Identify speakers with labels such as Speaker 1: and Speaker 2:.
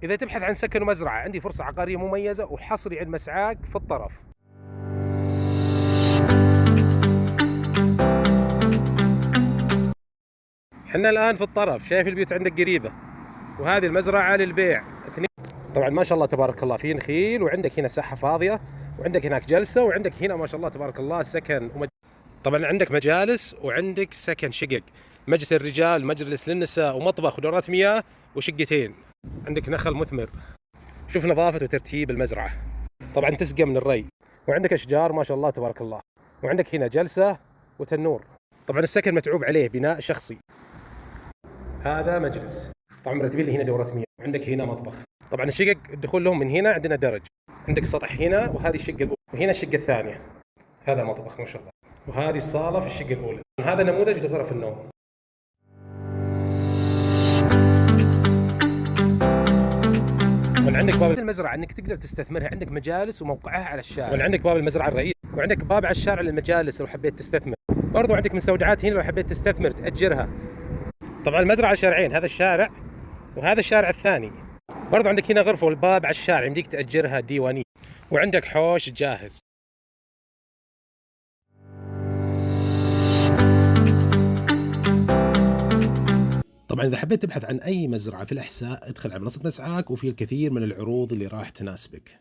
Speaker 1: إذا تبحث عن سكن ومزرعة عندي فرصة عقارية مميزة وحصري عند مسعاك في الطرف. حنا الآن في الطرف، شايف البيوت عندك قريبة، وهذه المزرعة للبيع اثنين. طبعا ما شاء الله تبارك الله في نخيل، وعندك هنا ساحة فاضية، وعندك هناك جلسة، وعندك هنا ما شاء الله تبارك الله سكن طبعا عندك مجالس وعندك سكن شقق، مجلس الرجال، مجلس للنساء، ومطبخ ودورات مياه وشقتين. عندك نخل مثمر. شوف نظافة وترتيب المزرعة، طبعا تسقى من الري، وعندك أشجار ما شاء الله تبارك الله، وعندك هنا جلسة وتنور. طبعا السكن متعوب عليه بناء شخصي. هذا مجلس، طبعا مرتبين لي هنا دورة مياه، وعندك هنا مطبخ. طبعا الشقق الدخول لهم من هنا، عندنا درج، عندك سطح هنا، وهذه الشقة الأولى، وهنا الشقة الثانية. هذا مطبخ ما شاء الله، وهذه الصالة في الشقة الأولى. هذا نموذج لغرف النوم. عندك باب المزرعة انك تقدر تستثمرها، عندك مجالس وموقعها على الشارع، وعندك باب المزرعة الرئيس، وعندك باب على الشارع للمجالس لو حبيت تستثمر. برضو عندك مستودعات هنا لو حبيت تستثمر تأجرها. طبعا المزرعة شارعين، هذا الشارع وهذا الشارع الثاني. برضو عندك هنا غرفة والباب على الشارع، يمديك تأجرها ديوانية، وعندك حوش جاهز. طبعا إذا حبيت تبحث عن أي مزرعة في الأحساء ادخل على منصة مسعاك، وفي الكثير من العروض اللي راح تناسبك.